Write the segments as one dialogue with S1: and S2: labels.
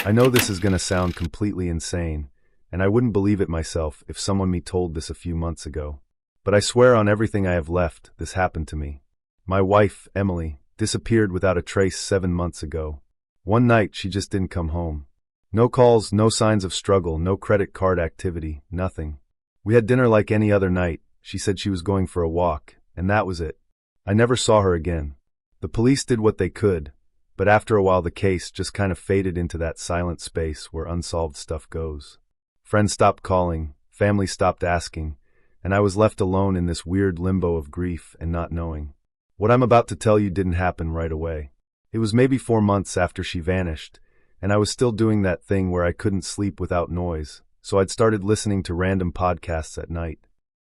S1: I know this is gonna sound completely insane, and I wouldn't believe it myself if someone me told this a few months ago. But I swear on everything I have left, this happened to me. My wife, Emily, disappeared without a trace 7 months ago. One night, she just didn't come home. No calls, no signs of struggle, no credit card activity, nothing. We had dinner like any other night. She said she was going for a walk, and that was it. I never saw her again. The police did what they could, but after a while the case just kind of faded into that silent space where unsolved stuff goes. Friends stopped calling, family stopped asking, and I was left alone in this weird limbo of grief and not knowing. What I'm about to tell you didn't happen right away. It was maybe 4 months after she vanished, and I was still doing that thing where I couldn't sleep without noise, so I'd started listening to random podcasts at night.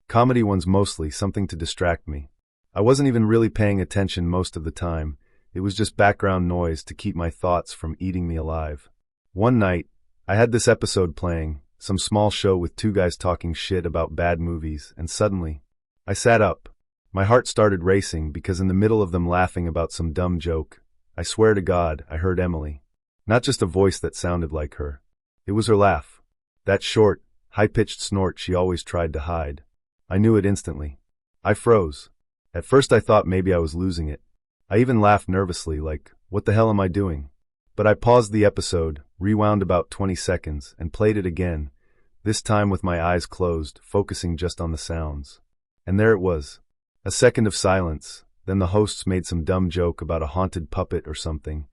S1: Comedy ones mostly, something to distract me. I wasn't even really paying attention most of the time. It was just background noise to keep my thoughts from eating me alive. One night, I had this episode playing, some small show with 2 guys talking shit about bad movies, and suddenly, I sat up. My heart started racing because in the middle of them laughing about some dumb joke, I swear to God, I heard Emily. Not just a voice that sounded like her. It was her laugh. That short, high-pitched snort she always tried to hide. I knew it instantly. I froze. At first I thought maybe I was losing it. I even laughed nervously, like, what the hell am I doing? But I paused the episode, rewound about 20 seconds, and played it again, this time with my eyes closed, focusing just on the sounds. And there it was. A second of silence, then the hosts made some dumb joke about a haunted puppet or something,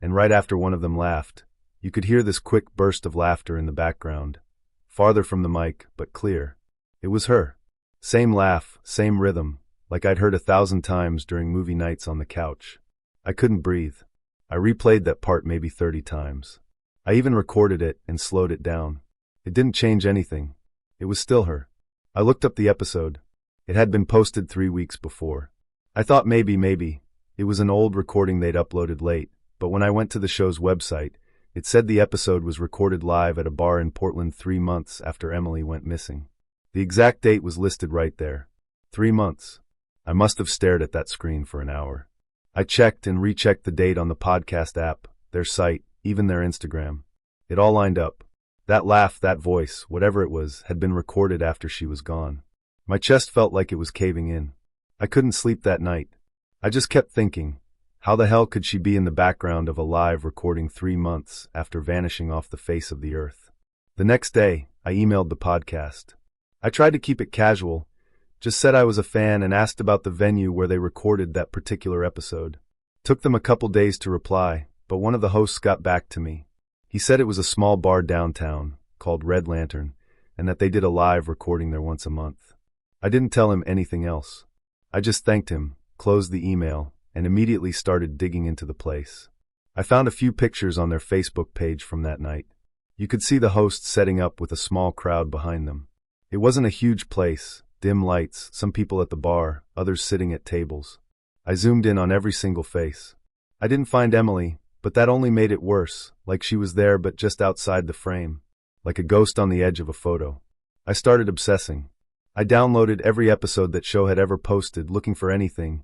S1: and right after one of them laughed, you could hear this quick burst of laughter in the background. Farther from the mic, but clear. It was her. Same laugh, same rhythm, like I'd heard 1,000 times during movie nights on the couch. I couldn't breathe. I replayed that part maybe 30 times. I even recorded it and slowed it down. It didn't change anything. It was still her. I looked up the episode. It had been posted 3 weeks before. I thought maybe, it was an old recording they'd uploaded late, but when I went to the show's website, it said the episode was recorded live at a bar in Portland 3 months after Emily went missing. The exact date was listed right there. 3 months. I must have stared at that screen for an hour. I checked and rechecked the date on the podcast app, their site, even their Instagram. It all lined up. That laugh, that voice, whatever it was, had been recorded after she was gone. My chest felt like it was caving in. I couldn't sleep that night. I just kept thinking, how the hell could she be in the background of a live recording 3 months after vanishing off the face of the earth? The next day, I emailed the podcast. I tried to keep it casual, just said I was a fan and asked about the venue where they recorded that particular episode. Took them a couple days to reply, but one of the hosts got back to me. He said it was a small bar downtown, called Red Lantern, and that they did a live recording there once a month. I didn't tell him anything else. I just thanked him, closed the email, and immediately started digging into the place. I found a few pictures on their Facebook page from that night. You could see the hosts setting up with a small crowd behind them. It wasn't a huge place, dim lights, some people at the bar, others sitting at tables. I zoomed in on every single face. I didn't find Emily, but that only made it worse, like she was there but just outside the frame, like a ghost on the edge of a photo. I started obsessing. I downloaded every episode that show had ever posted, looking for anything,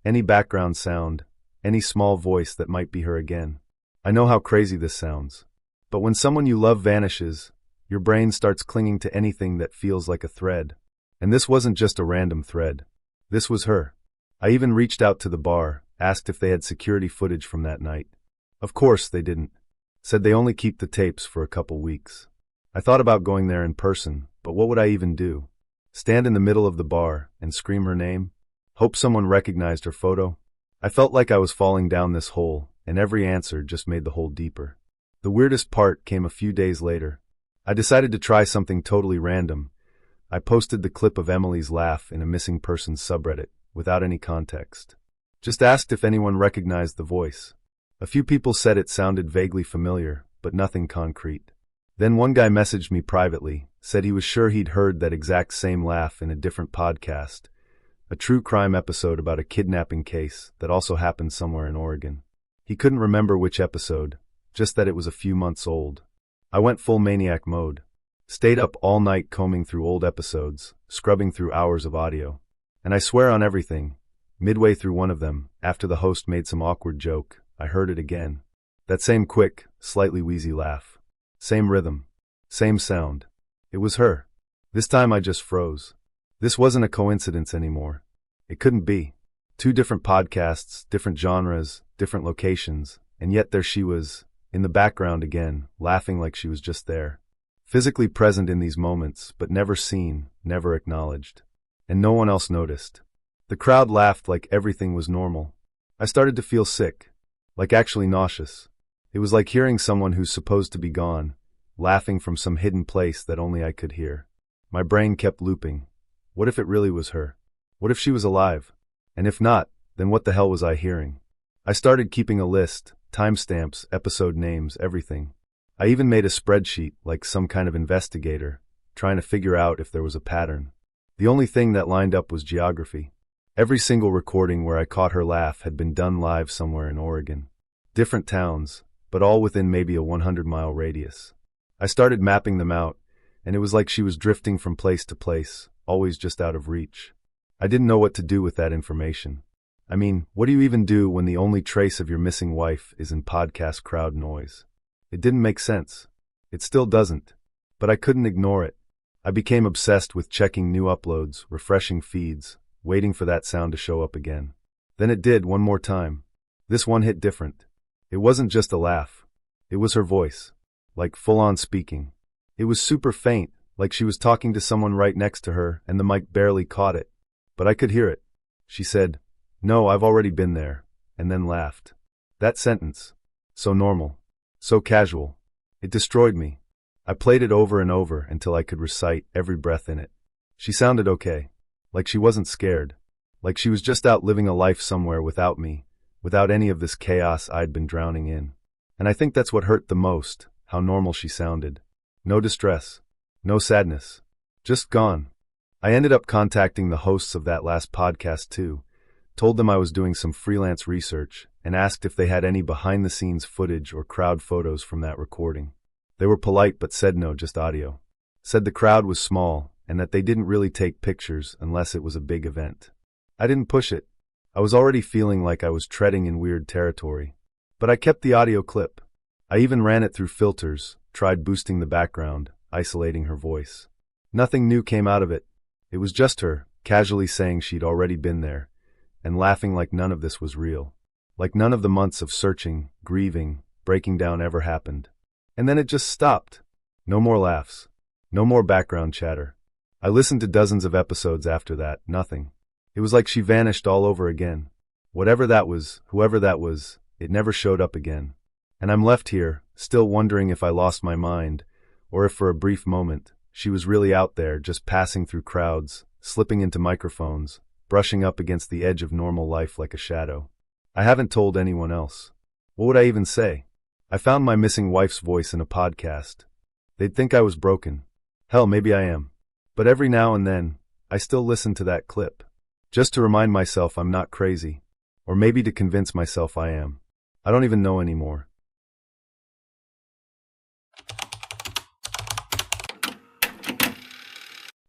S1: any background sound, any small voice that might be her again. I know how crazy this sounds, but when someone you love vanishes, your brain starts clinging to anything that feels like a thread. And this wasn't just a random thread. This was her. I even reached out to the bar, asked if they had security footage from that night. Of course they didn't. Said they only keep the tapes for a couple weeks. I thought about going there in person, but what would I even do? Stand in the middle of the bar and scream her name? Hope someone recognized her photo? I felt like I was falling down this hole, and every answer just made the hole deeper. The weirdest part came a few days later. I decided to try something totally random. I posted the clip of Emily's laugh in a missing persons subreddit, without any context. Just asked if anyone recognized the voice. A few people said it sounded vaguely familiar, but nothing concrete. Then one guy messaged me privately, said he was sure he'd heard that exact same laugh in a different podcast, a true crime episode about a kidnapping case that also happened somewhere in Oregon. He couldn't remember which episode, just that it was a few months old. I went full maniac mode. Stayed up all night combing through old episodes, scrubbing through hours of audio. And I swear on everything, midway through one of them, after the host made some awkward joke, I heard it again. That same quick, slightly wheezy laugh. Same rhythm. Same sound. It was her. This time I just froze. This wasn't a coincidence anymore. It couldn't be. Two different podcasts, different genres, different locations, and yet there she was, in the background again, laughing like she was just there. Physically present in these moments, but never seen, never acknowledged. And no one else noticed. The crowd laughed like everything was normal. I started to feel sick, like actually nauseous. It was like hearing someone who's supposed to be gone, laughing from some hidden place that only I could hear. My brain kept looping. What if it really was her? What if she was alive? And if not, then what the hell was I hearing? I started keeping a list, timestamps, episode names, everything. I even made a spreadsheet, like some kind of investigator, trying to figure out if there was a pattern. The only thing that lined up was geography. Every single recording where I caught her laugh had been done live somewhere in Oregon. Different towns, but all within maybe a 100-mile radius. I started mapping them out, and it was like she was drifting from place to place, always just out of reach. I didn't know what to do with that information. I mean, what do you even do when the only trace of your missing wife is in podcast crowd noise? It didn't make sense. It still doesn't. But I couldn't ignore it. I became obsessed with checking new uploads, refreshing feeds, waiting for that sound to show up again. Then it did one more time. This one hit different. It wasn't just a laugh. It was her voice. Like full-on speaking. It was super faint, like she was talking to someone right next to her and the mic barely caught it. But I could hear it. She said, "No, I've already been there," and then laughed. That sentence. So normal. So casual. It destroyed me. I played it over and over until I could recite every breath in it. She sounded okay. Like she wasn't scared. Like she was just out living a life somewhere without me, without any of this chaos I'd been drowning in. And I think that's what hurt the most, how normal she sounded. No distress. No sadness. Just gone. I ended up contacting the hosts of that last podcast too, told them I was doing some freelance research, and asked if they had any behind-the-scenes footage or crowd photos from that recording. They were polite but said no, just audio. Said the crowd was small, and that they didn't really take pictures unless it was a big event. I didn't push it. I was already feeling like I was treading in weird territory. But I kept the audio clip. I even ran it through filters, tried boosting the background, isolating her voice. Nothing new came out of it. It was just her, casually saying she'd already been there, and laughing like none of this was real. Like none of the months of searching, grieving, breaking down ever happened. And then it just stopped. No more laughs. No more background chatter. I listened to dozens of episodes after that, nothing. It was like she vanished all over again. Whatever that was, whoever that was, it never showed up again. And I'm left here, still wondering if I lost my mind, or if for a brief moment, she was really out there just passing through crowds, slipping into microphones, brushing up against the edge of normal life like a shadow. I haven't told anyone else. What would I even say? I found my missing wife's voice in a podcast. They'd think I was broken. Hell, maybe I am. But every now and then, I still listen to that clip. Just to remind myself I'm not crazy. Or maybe to convince myself I am. I don't even know anymore.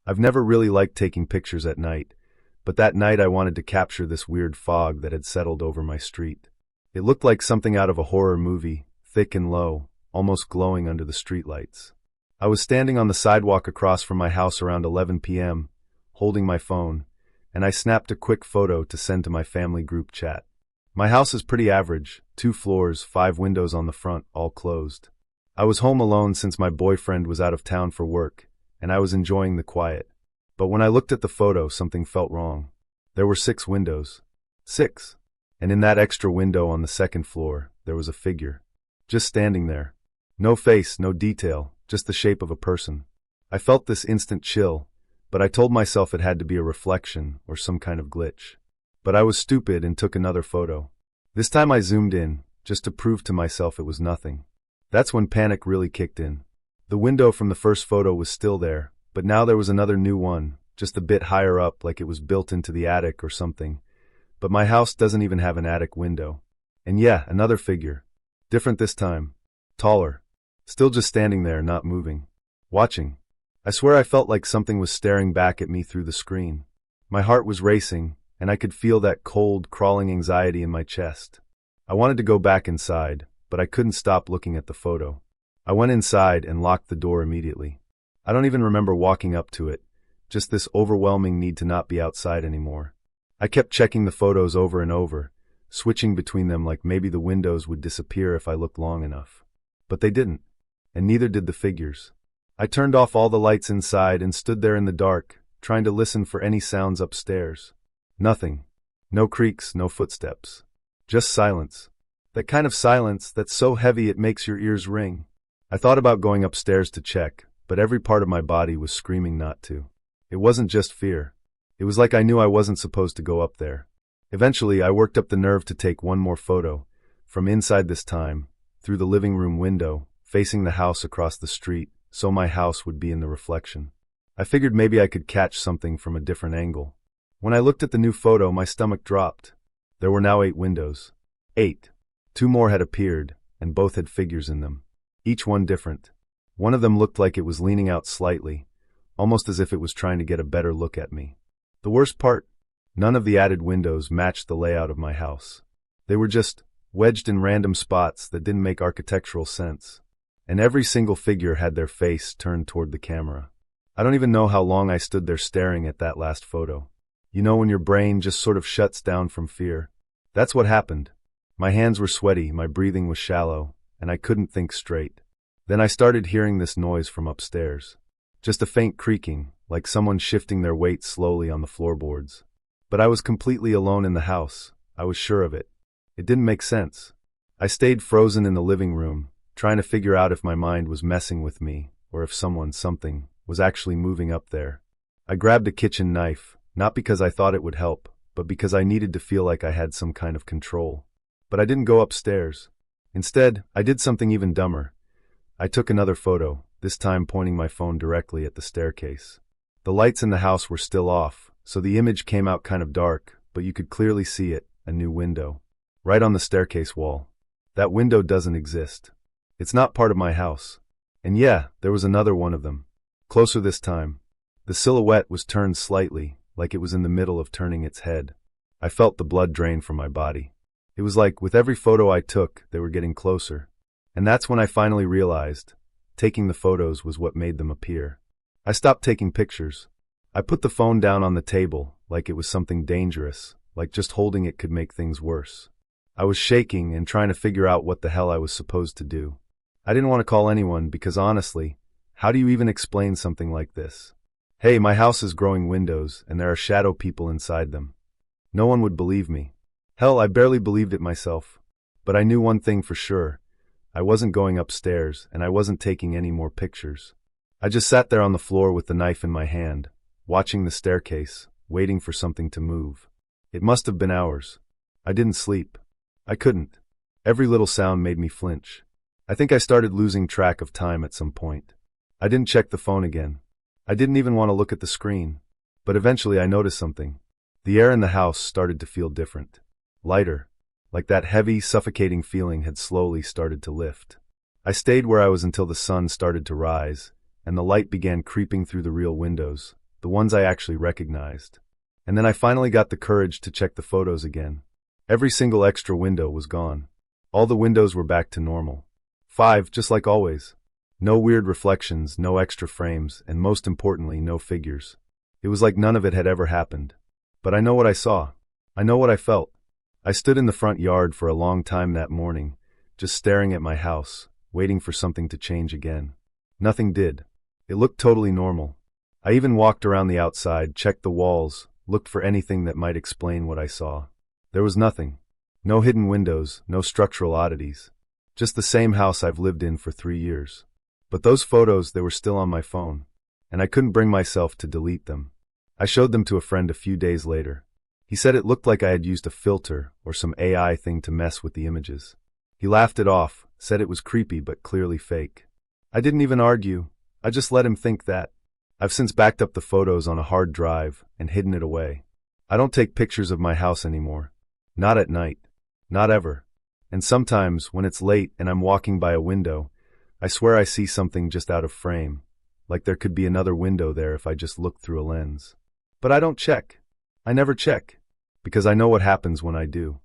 S1: I've never really liked taking pictures at night, but that night I wanted to capture this weird fog that had settled over my street. It looked like something out of a horror movie, thick and low, almost glowing under the streetlights. I was standing on the sidewalk across from my house around 11 p.m., holding my phone, and I snapped a quick photo to send to my family group chat. My house is pretty average, 2 floors, 5 windows on the front, all closed. I was home alone since my boyfriend was out of town for work, and I was enjoying the quiet. But when I looked at the photo, something felt wrong. There were 6 windows. 6. And in that extra window on the second floor, there was a figure. Just standing there. No face, no detail, just the shape of a person. I felt this instant chill, but I told myself it had to be a reflection or some kind of glitch. But I was stupid and took another photo. This time I zoomed in, just to prove to myself it was nothing. That's when panic really kicked in. The window from the first photo was still there, but now there was another new one, just a bit higher up, like it was built into the attic or something. But my house doesn't even have an attic window. And yeah, another figure. Different this time. Taller. Still just standing there, not moving. Watching. I swear I felt like something was staring back at me through the screen. My heart was racing, and I could feel that cold, crawling anxiety in my chest. I wanted to go back inside, but I couldn't stop looking at the photo. I went inside and locked the door immediately. I don't even remember walking up to it, just this overwhelming need to not be outside anymore. I kept checking the photos over and over, switching between them like maybe the windows would disappear if I looked long enough. But they didn't, and neither did the figures. I turned off all the lights inside and stood there in the dark, trying to listen for any sounds upstairs. Nothing. No creaks, no footsteps. Just silence. That kind of silence that's so heavy it makes your ears ring. I thought about going upstairs to check, but every part of my body was screaming not to. It wasn't just fear. It was like I knew I wasn't supposed to go up there. Eventually, I worked up the nerve to take one more photo, from inside this time, through the living room window, facing the house across the street, so my house would be in the reflection. I figured maybe I could catch something from a different angle. When I looked at the new photo, my stomach dropped. There were now 8 windows. 8. 2 more had appeared, and both had figures in them. Each one different. One of them looked like it was leaning out slightly, almost as if it was trying to get a better look at me. The worst part? None of the added windows matched the layout of my house. They were just wedged in random spots that didn't make architectural sense. And every single figure had their face turned toward the camera. I don't even know how long I stood there staring at that last photo. You know when your brain just sort of shuts down from fear? That's what happened. My hands were sweaty, my breathing was shallow, and I couldn't think straight. Then I started hearing this noise from upstairs. Just a faint creaking, like someone shifting their weight slowly on the floorboards. But I was completely alone in the house. I was sure of it. It didn't make sense. I stayed frozen in the living room, trying to figure out if my mind was messing with me, or if something, was actually moving up there. I grabbed a kitchen knife, not because I thought it would help, but because I needed to feel like I had some kind of control. But I didn't go upstairs. Instead, I did something even dumber. I took another photo, this time pointing my phone directly at the staircase. The lights in the house were still off, so the image came out kind of dark, but you could clearly see it, a new window. Right on the staircase wall. That window doesn't exist. It's not part of my house. And yeah, there was another one of them. Closer this time. The silhouette was turned slightly, like it was in the middle of turning its head. I felt the blood drain from my body. It was like, with every photo I took, they were getting closer. And that's when I finally realized, taking the photos was what made them appear. I stopped taking pictures. I put the phone down on the table, like it was something dangerous, like just holding it could make things worse. I was shaking and trying to figure out what the hell I was supposed to do. I didn't want to call anyone because honestly, how do you even explain something like this? Hey, my house is growing windows and there are shadow people inside them. No one would believe me. Hell, I barely believed it myself. But I knew one thing for sure. I wasn't going upstairs and I wasn't taking any more pictures. I just sat there on the floor with the knife in my hand, watching the staircase, waiting for something to move. It must have been hours. I didn't sleep. I couldn't. Every little sound made me flinch. I think I started losing track of time at some point. I didn't check the phone again. I didn't even want to look at the screen. But eventually I noticed something. The air in the house started to feel different. Lighter. Like that heavy, suffocating feeling had slowly started to lift. I stayed where I was until the sun started to rise, and the light began creeping through the real windows, the ones I actually recognized. And then I finally got the courage to check the photos again. Every single extra window was gone. All the windows were back to normal. 5, just like always. No weird reflections, no extra frames, and most importantly, no figures. It was like none of it had ever happened. But I know what I saw. I know what I felt. I stood in the front yard for a long time that morning, just staring at my house, waiting for something to change again. Nothing did. It looked totally normal. I even walked around the outside, checked the walls, looked for anything that might explain what I saw. There was nothing. No hidden windows, no structural oddities. Just the same house I've lived in for 3 years. But those photos, they were still on my phone, and I couldn't bring myself to delete them. I showed them to a friend a few days later. He said it looked like I had used a filter or some AI thing to mess with the images. He laughed it off, said it was creepy but clearly fake. I didn't even argue. I just let him think that. I've since backed up the photos on a hard drive and hidden it away. I don't take pictures of my house anymore. Not at night. Not ever. And sometimes, when it's late and I'm walking by a window, I swear I see something just out of frame, like there could be another window there if I just looked through a lens. But I don't check. I never check, because I know what happens when I do.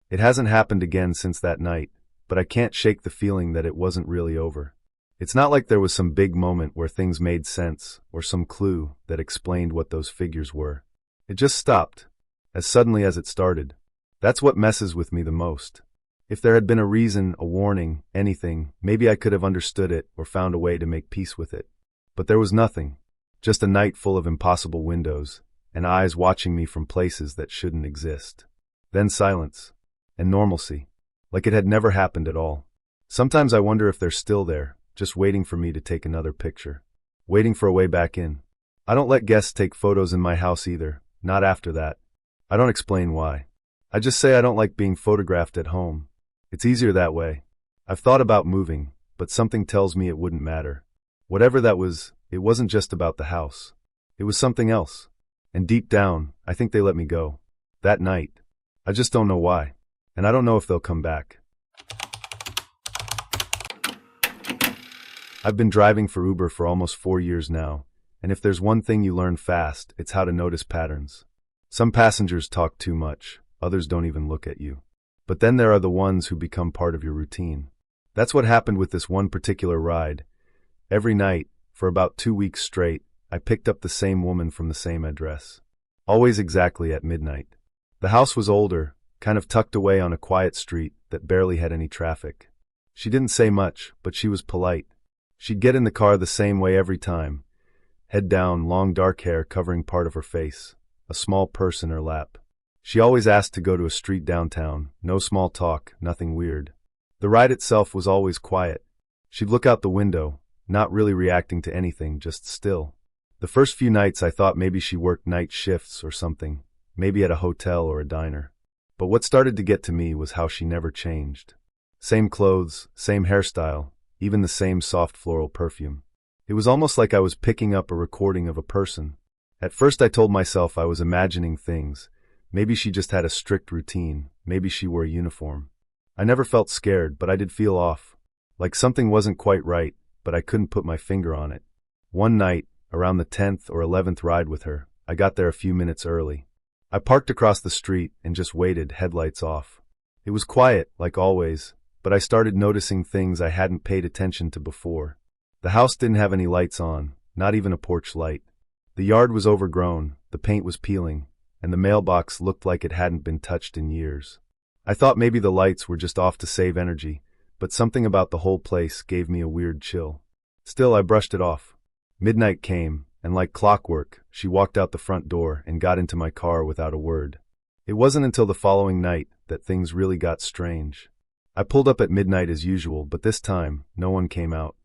S1: It hasn't happened again since that night, but I can't shake the feeling that it wasn't really over. It's not like there was some big moment where things made sense, or some clue that explained what those figures were. It just stopped, as suddenly as it started. That's what messes with me the most. If there had been a reason, a warning, anything, maybe I could have understood it or found a way to make peace with it. But there was nothing. Just a night full of impossible windows, and eyes watching me from places that shouldn't exist. Then silence. And normalcy. Like it had never happened at all. Sometimes I wonder if they're still there, just waiting for me to take another picture. Waiting for a way back in. I don't let guests take photos in my house either, not after that. I don't explain why. I just say I don't like being photographed at home. It's easier that way. I've thought about moving, but something tells me it wouldn't matter. Whatever that was, it wasn't just about the house. It was something else. And deep down, I think they let me go. That night. I just don't know why. And I don't know if they'll come back. I've been driving for Uber for almost 4 years now, and if there's one thing you learn fast, it's how to notice patterns. Some passengers talk too much, others don't even look at you. But then there are the ones who become part of your routine. That's what happened with this one particular ride. Every night, for about 2 weeks straight, I picked up the same woman from the same address. Always exactly at midnight. The house was older, kind of tucked away on a quiet street that barely had any traffic. She didn't say much, but she was polite. She'd get in the car the same way every time. Head down, long dark hair covering part of her face, a small purse in her lap. She always asked to go to a street downtown, no small talk, nothing weird. The ride itself was always quiet. She'd look out the window, not really reacting to anything, just still. The first few nights I thought maybe she worked night shifts or something, maybe at a hotel or a diner. But what started to get to me was how she never changed. Same clothes, same hairstyle, even the same soft floral perfume. It was almost like I was picking up a recording of a person. At first I told myself I was imagining things. Maybe she just had a strict routine, maybe she wore a uniform. I never felt scared, but I did feel off. Like something wasn't quite right, but I couldn't put my finger on it. One night, around the 10th or 11th ride with her, I got there a few minutes early. I parked across the street and just waited, headlights off. It was quiet, like always, but I started noticing things I hadn't paid attention to before. The house didn't have any lights on, not even a porch light. The yard was overgrown, the paint was peeling, and the mailbox looked like it hadn't been touched in years. I thought maybe the lights were just off to save energy, but something about the whole place gave me a weird chill. Still, I brushed it off. Midnight came, and like clockwork, she walked out the front door and got into my car without a word. It wasn't until the following night that things really got strange. I pulled up at midnight as usual, but this time, no one came out.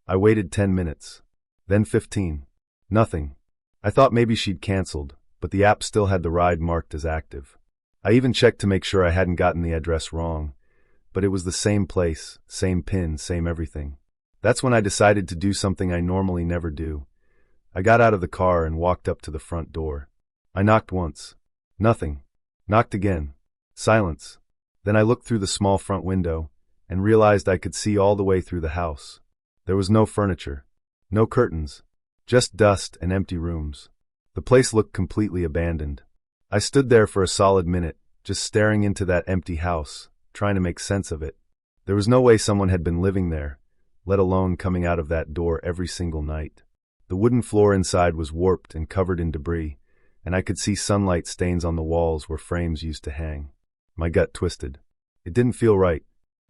S1: I waited 10 minutes. Then 15. Nothing. I thought maybe she'd canceled, but the app still had the ride marked as active. I even checked to make sure I hadn't gotten the address wrong, but it was the same place, same pin, same everything. That's when I decided to do something I normally never do. I got out of the car and walked up to the front door. I knocked once. Nothing. Knocked again. Silence. Then I looked through the small front window and realized I could see all the way through the house. There was no furniture, no curtains, just dust and empty rooms. The place looked completely abandoned. I stood there for a solid minute, just staring into that empty house, trying to make sense of it. There was no way someone had been living there, let alone coming out of that door every single night. The wooden floor inside was warped and covered in debris, and I could see sunlight stains on the walls where frames used to hang. My gut twisted. It didn't feel right.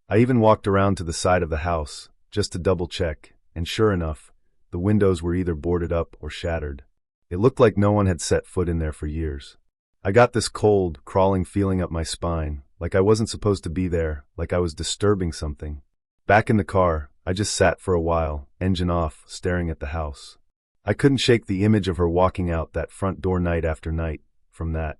S1: I even walked around to the side of the house, just to double check, and sure enough, the windows were either boarded up or shattered. It looked like no one had set foot in there for years. I got this cold, crawling feeling up my spine, like I wasn't supposed to be there, like I was disturbing something. Back in the car, I just sat for a while, engine off, staring at the house. I couldn't shake the image of her walking out that front door night after night, from that.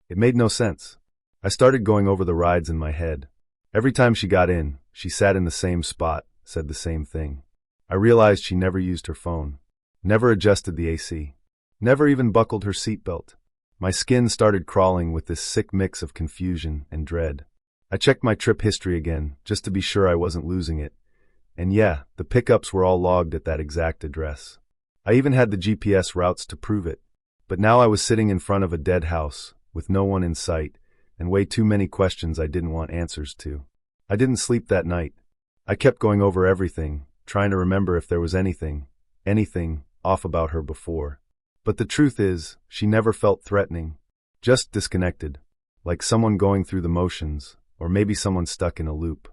S1: It made no sense. I started going over the rides in my head. Every time she got in, she sat in the same spot, said the same thing. I realized she never used her phone, never adjusted the AC, never even buckled her seatbelt. My skin started crawling with this sick mix of confusion and dread. I checked my trip history again, just to be sure I wasn't losing it. And yeah, the pickups were all logged at that exact address. I even had the GPS routes to prove it. But now I was sitting in front of a dead house, with no one in sight, and way too many questions I didn't want answers to. I didn't sleep that night. I kept going over everything, trying to remember if there was anything off about her before. But the truth is, she never felt threatening. Just disconnected. Like someone going through the motions, or maybe someone stuck in a loop.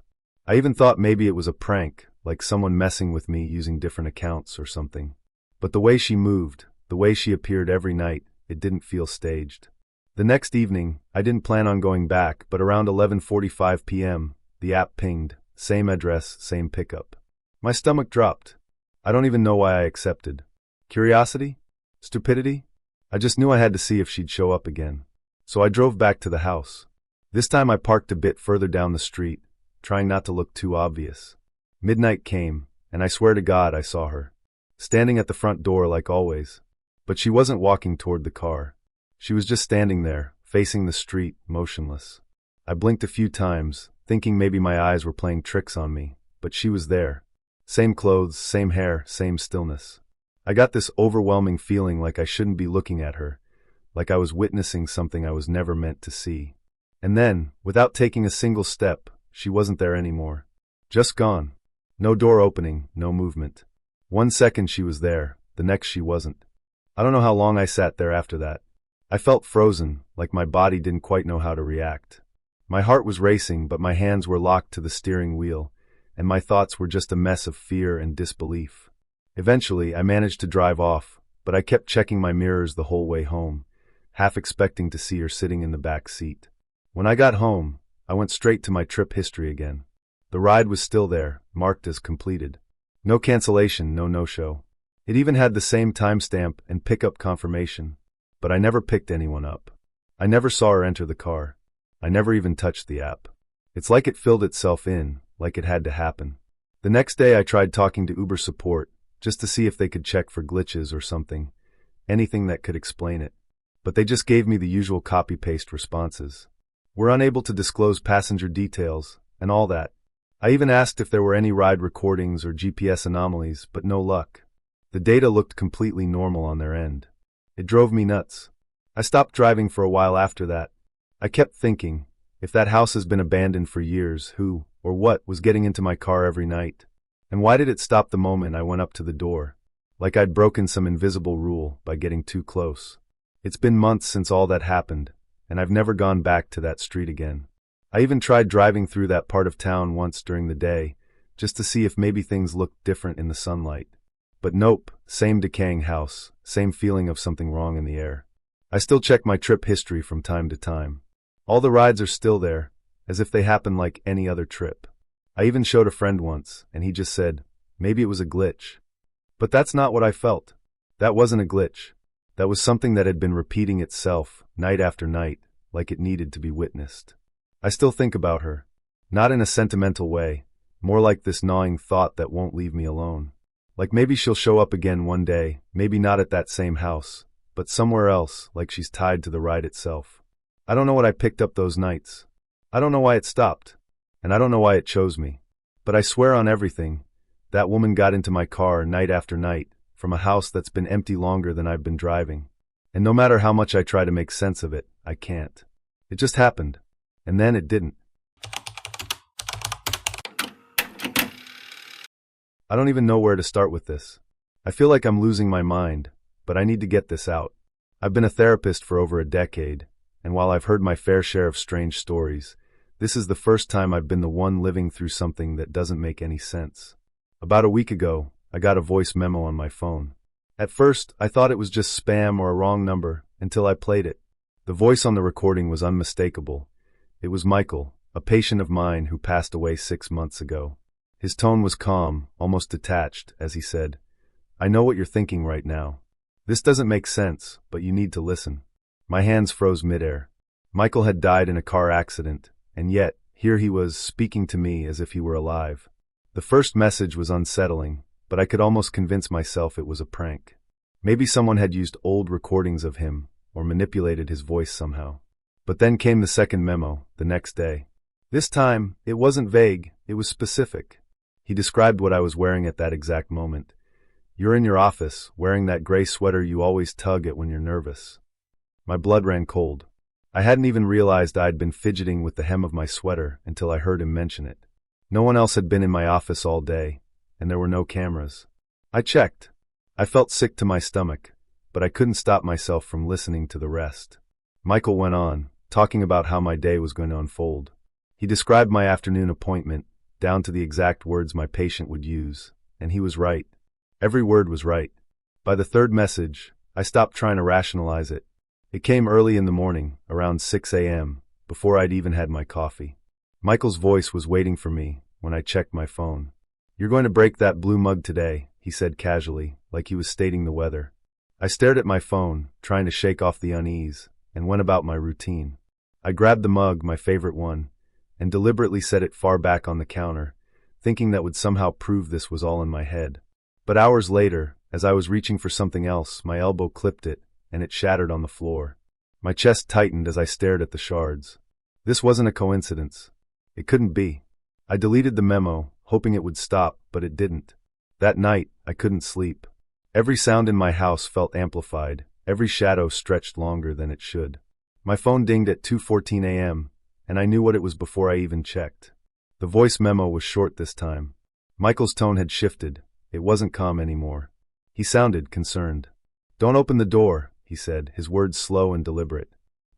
S1: I even thought maybe it was a prank, like someone messing with me using different accounts or something. But the way she moved, the way she appeared every night, it didn't feel staged. The next evening, I didn't plan on going back, but around 11:45 p.m., the app pinged. Same address, same pickup. My stomach dropped. I don't even know why I accepted. Curiosity? Stupidity? I just knew I had to see if she'd show up again. So I drove back to the house. This time I parked a bit further down the street, trying not to look too obvious. Midnight came, and I swear to God I saw her. Standing at the front door like always. But she wasn't walking toward the car. She was just standing there, facing the street, motionless. I blinked a few times, thinking maybe my eyes were playing tricks on me, but she was there. Same clothes, same hair, same stillness. I got this overwhelming feeling like I shouldn't be looking at her, like I was witnessing something I was never meant to see. And then, without taking a single step, she wasn't there anymore. Just gone. No door opening, no movement. 1 second she was there, the next she wasn't. I don't know how long I sat there after that. I felt frozen, like my body didn't quite know how to react. My heart was racing, but my hands were locked to the steering wheel, and my thoughts were just a mess of fear and disbelief. Eventually, I managed to drive off, but I kept checking my mirrors the whole way home, half expecting to see her sitting in the back seat. When I got home, I went straight to my trip history again. The ride was still there, marked as completed. No cancellation, no no-show. It even had the same timestamp and pickup confirmation, but I never picked anyone up. I never saw her enter the car. I never even touched the app. It's like it filled itself in, like it had to happen. The next day I tried talking to Uber support, just to see if they could check for glitches or something, anything that could explain it. But they just gave me the usual copy-paste responses. We're unable to disclose passenger details, and all that. I even asked if there were any ride recordings or GPS anomalies, but no luck. The data looked completely normal on their end. It drove me nuts. I stopped driving for a while after that. I kept thinking, if that house has been abandoned for years, who, or what, was getting into my car every night? And why did it stop the moment I went up to the door? Like I'd broken some invisible rule by getting too close. It's been months since all that happened, and I've never gone back to that street again. I even tried driving through that part of town once during the day, just to see if maybe things looked different in the sunlight. But nope, same decaying house, same feeling of something wrong in the air. I still check my trip history from time to time. All the rides are still there, as if they happened like any other trip. I even showed a friend once, and he just said, maybe it was a glitch. But that's not what I felt. That wasn't a glitch. That was something that had been repeating itself, night after night, like it needed to be witnessed. I still think about her. Not in a sentimental way, more like this gnawing thought that won't leave me alone. Like maybe she'll show up again one day, maybe not at that same house, but somewhere else, like she's tied to the ride itself. I don't know what I picked up those nights. I don't know why it stopped. And I don't know why it chose me. But I swear on everything, that woman got into my car night after night, from a house that's been empty longer than I've been driving. And no matter how much I try to make sense of it, I can't. It just happened. And then it didn't. I don't even know where to start with this. I feel like I'm losing my mind, but I need to get this out. I've been a therapist for over a decade, and while I've heard my fair share of strange stories, this is the first time I've been the one living through something that doesn't make any sense. About a week ago, I got a voice memo on my phone. At first, I thought it was just spam or a wrong number, until I played it. The voice on the recording was unmistakable. It was Michael, a patient of mine who passed away 6 months ago. His tone was calm, almost detached, as he said, "I know what you're thinking right now. This doesn't make sense, but you need to listen." My hands froze midair. Michael had died in a car accident, and yet, here he was, speaking to me as if he were alive. The first message was unsettling, but I could almost convince myself it was a prank. Maybe someone had used old recordings of him, or manipulated his voice somehow. But then came the second memo, the next day. This time, it wasn't vague, it was specific. He described what I was wearing at that exact moment. "You're in your office, wearing that gray sweater you always tug at when you're nervous." My blood ran cold. I hadn't even realized I'd been fidgeting with the hem of my sweater until I heard him mention it. No one else had been in my office all day, and there were no cameras. I checked. I felt sick to my stomach, but I couldn't stop myself from listening to the rest. Michael went on, talking about how my day was going to unfold. He described my afternoon appointment, down to the exact words my patient would use, and he was right. Every word was right. By the third message, I stopped trying to rationalize it. It came early in the morning, around 6 a.m., before I'd even had my coffee. Michael's voice was waiting for me when I checked my phone. "You're going to break that blue mug today," he said casually, like he was stating the weather. I stared at my phone, trying to shake off the unease, and went about my routine. I grabbed the mug, my favorite one, and deliberately set it far back on the counter, thinking that would somehow prove this was all in my head. But hours later, as I was reaching for something else, my elbow clipped it, and it shattered on the floor. My chest tightened as I stared at the shards. This wasn't a coincidence. It couldn't be. I deleted the memo, hoping it would stop, but it didn't. That night, I couldn't sleep. Every sound in my house felt amplified, every shadow stretched longer than it should. My phone dinged at 2:14 a.m., and I knew what it was before I even checked. The voice memo was short this time. Michael's tone had shifted. It wasn't calm anymore. He sounded concerned. "Don't open the door," he said, his words slow and deliberate.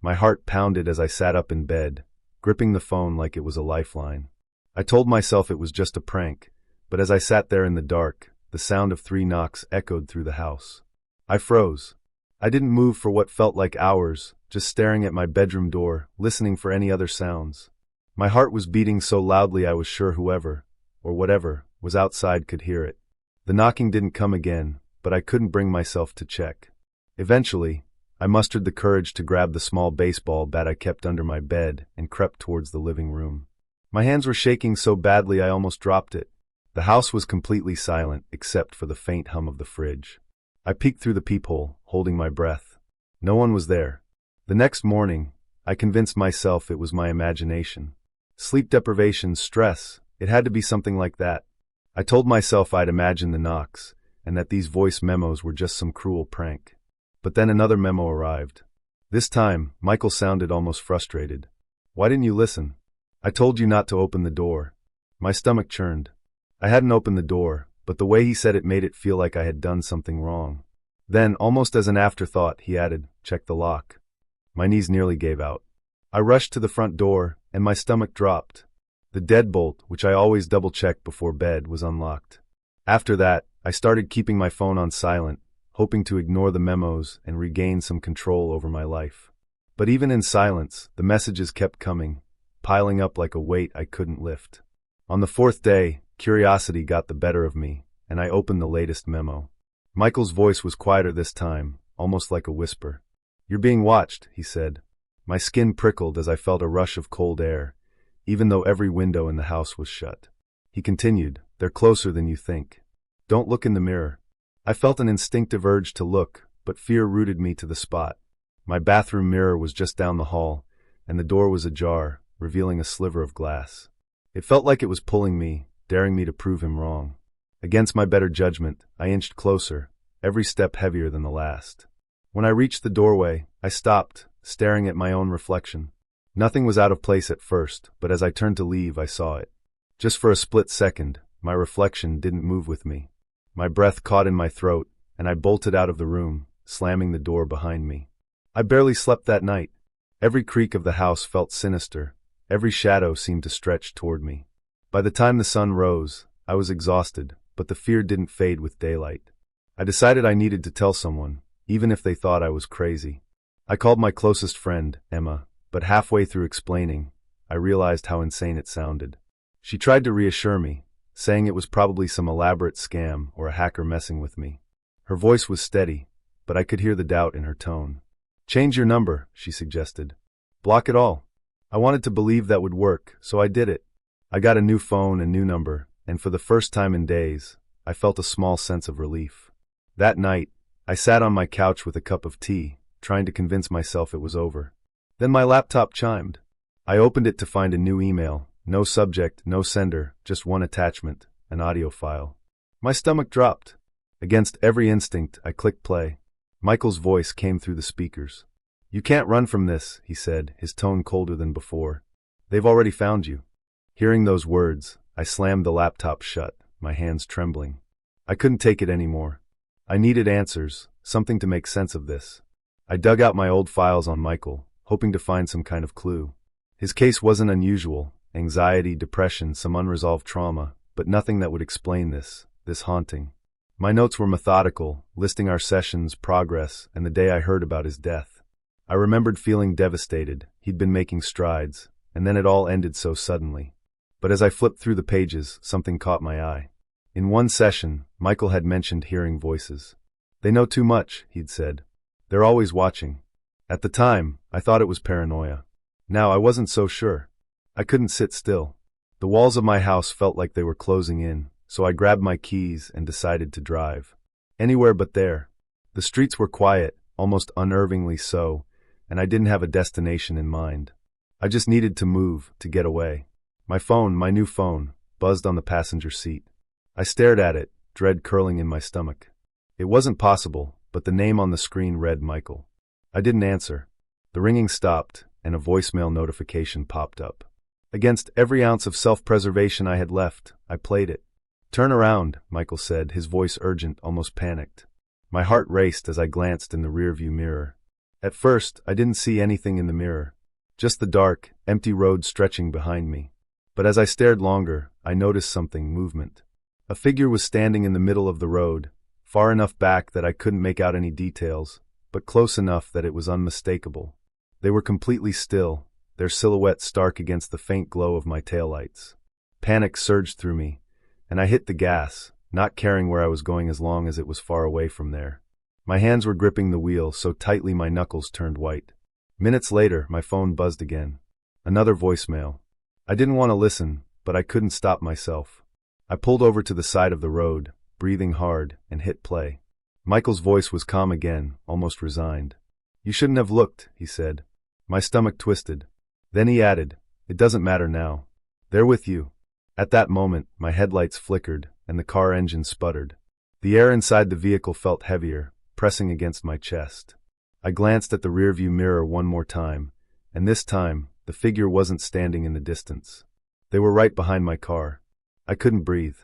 S1: My heart pounded as I sat up in bed, gripping the phone like it was a lifeline. I told myself it was just a prank, but as I sat there in the dark, the sound of 3 knocks echoed through the house. I froze. I didn't move for what felt like hours, just staring at my bedroom door, listening for any other sounds. My heart was beating so loudly I was sure whoever, or whatever, was outside could hear it. The knocking didn't come again, but I couldn't bring myself to check. Eventually, I mustered the courage to grab the small baseball bat I kept under my bed and crept towards the living room. My hands were shaking so badly I almost dropped it. The house was completely silent except for the faint hum of the fridge. I peeked through the peephole, holding my breath. No one was there. The next morning, I convinced myself it was my imagination. Sleep deprivation, stress, it had to be something like that. I told myself I'd imagined the knocks, and that these voice memos were just some cruel prank. But then another memo arrived. This time, Michael sounded almost frustrated. "Why didn't you listen? I told you not to open the door." My stomach churned. I hadn't opened the door, but the way he said it made it feel like I had done something wrong. Then, almost as an afterthought, he added, "Check the lock." My knees nearly gave out. I rushed to the front door, and my stomach dropped. The deadbolt, which I always double-checked before bed, was unlocked. After that, I started keeping my phone on silent, hoping to ignore the memos and regain some control over my life. But even in silence, the messages kept coming, piling up like a weight I couldn't lift. On the 4th day, curiosity got the better of me, and I opened the latest memo. Michael's voice was quieter this time, almost like a whisper. "You're being watched," he said. My skin prickled as I felt a rush of cold air, even though every window in the house was shut. He continued, "They're closer than you think. Don't look in the mirror." I felt an instinctive urge to look, but fear rooted me to the spot. My bathroom mirror was just down the hall, and the door was ajar, revealing a sliver of glass. It felt like it was pulling me, daring me to prove him wrong. Against my better judgment, I inched closer, every step heavier than the last. When I reached the doorway, I stopped, staring at my own reflection. Nothing was out of place at first, but as I turned to leave, I saw it. Just for a split second, my reflection didn't move with me. My breath caught in my throat, and I bolted out of the room, slamming the door behind me. I barely slept that night. Every creak of the house felt sinister. Every shadow seemed to stretch toward me. By the time the sun rose, I was exhausted, but the fear didn't fade with daylight. I decided I needed to tell someone, even if they thought I was crazy. I called my closest friend, Emma, but halfway through explaining, I realized how insane it sounded. She tried to reassure me, saying it was probably some elaborate scam or a hacker messing with me. Her voice was steady, but I could hear the doubt in her tone. "Change your number," she suggested. "Block it all." I wanted to believe that would work, so I did it. I got a new phone and new number, and for the first time in days, I felt a small sense of relief. That night, I sat on my couch with a cup of tea, trying to convince myself it was over. Then my laptop chimed. I opened it to find a new email. No subject, no sender, just one attachment, an audio file. My stomach dropped. Against every instinct, I clicked play. Michael's voice came through the speakers. You can't run from this, he said, his tone colder than before. They've already found you. Hearing those words, I slammed the laptop shut, my hands trembling. I couldn't take it anymore. I needed answers, something to make sense of this. I dug out my old files on Michael, hoping to find some kind of clue. His case wasn't unusual: anxiety, depression, some unresolved trauma, but nothing that would explain this haunting. My notes were methodical, listing our sessions, progress, and the day I heard about his death. I remembered feeling devastated. He'd been making strides, and then it all ended so suddenly. But as I flipped through the pages, something caught my eye. In one session, Michael had mentioned hearing voices. They know too much, he'd said. They're always watching. At the time, I thought it was paranoia. Now I wasn't so sure. I couldn't sit still. The walls of my house felt like they were closing in, so I grabbed my keys and decided to drive. Anywhere but there. The streets were quiet, almost unnervingly so, and I didn't have a destination in mind. I just needed to move, to get away. My phone, my new phone, buzzed on the passenger seat. I stared at it, dread curling in my stomach. It wasn't possible, but the name on the screen read Michael. I didn't answer. The ringing stopped, and a voicemail notification popped up. Against every ounce of self-preservation I had left, I played it. "Turn around," Michael said, his voice urgent, almost panicked. My heart raced as I glanced in the rearview mirror. At first, I didn't see anything in the mirror. Just the dark, empty road stretching behind me. But as I stared longer, I noticed something: movement. A figure was standing in the middle of the road, far enough back that I couldn't make out any details, but close enough that it was unmistakable. They were completely still, their silhouette stark against the faint glow of my taillights. Panic surged through me, and I hit the gas, not caring where I was going as long as it was far away from there. My hands were gripping the wheel so tightly my knuckles turned white. Minutes later, my phone buzzed again. Another voicemail. I didn't want to listen, but I couldn't stop myself. I pulled over to the side of the road, breathing hard, and hit play. Michael's voice was calm again, almost resigned. "You shouldn't have looked," he said. My stomach twisted. Then he added, "It doesn't matter now. They're with you." At that moment, my headlights flickered, and the car engine sputtered. The air inside the vehicle felt heavier, pressing against my chest. I glanced at the rearview mirror one more time, and this time, the figure wasn't standing in the distance. They were right behind my car. I couldn't breathe.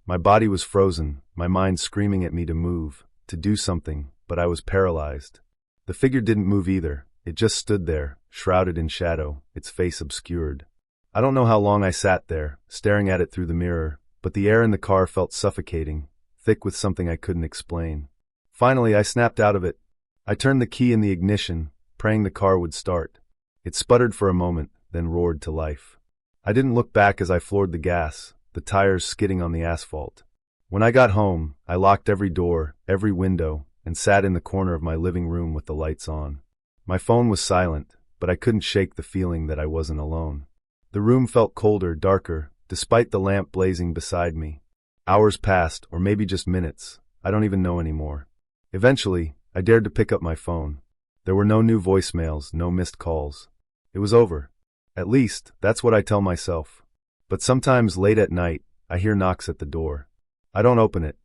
S1: My body was frozen, my mind screaming at me to move, to do something, but I was paralyzed. The figure didn't move either. It just stood there, shrouded in shadow, its face obscured. I don't know how long I sat there, staring at it through the mirror, but the air in the car felt suffocating, thick with something I couldn't explain. Finally, I snapped out of it. I turned the key in the ignition, praying the car would start. It sputtered for a moment, then roared to life. I didn't look back as I floored the gas, the tires skidding on the asphalt. When I got home, I locked every door, every window, and sat in the corner of my living room with the lights on. My phone was silent, but I couldn't shake the feeling that I wasn't alone. The room felt colder, darker, despite the lamp blazing beside me. Hours passed, or maybe just minutes. I don't even know anymore. Eventually, I dared to pick up my phone. There were no new voicemails, no missed calls. It was over. At least, that's what I tell myself. But sometimes late at night, I hear knocks at the door. I don't open it.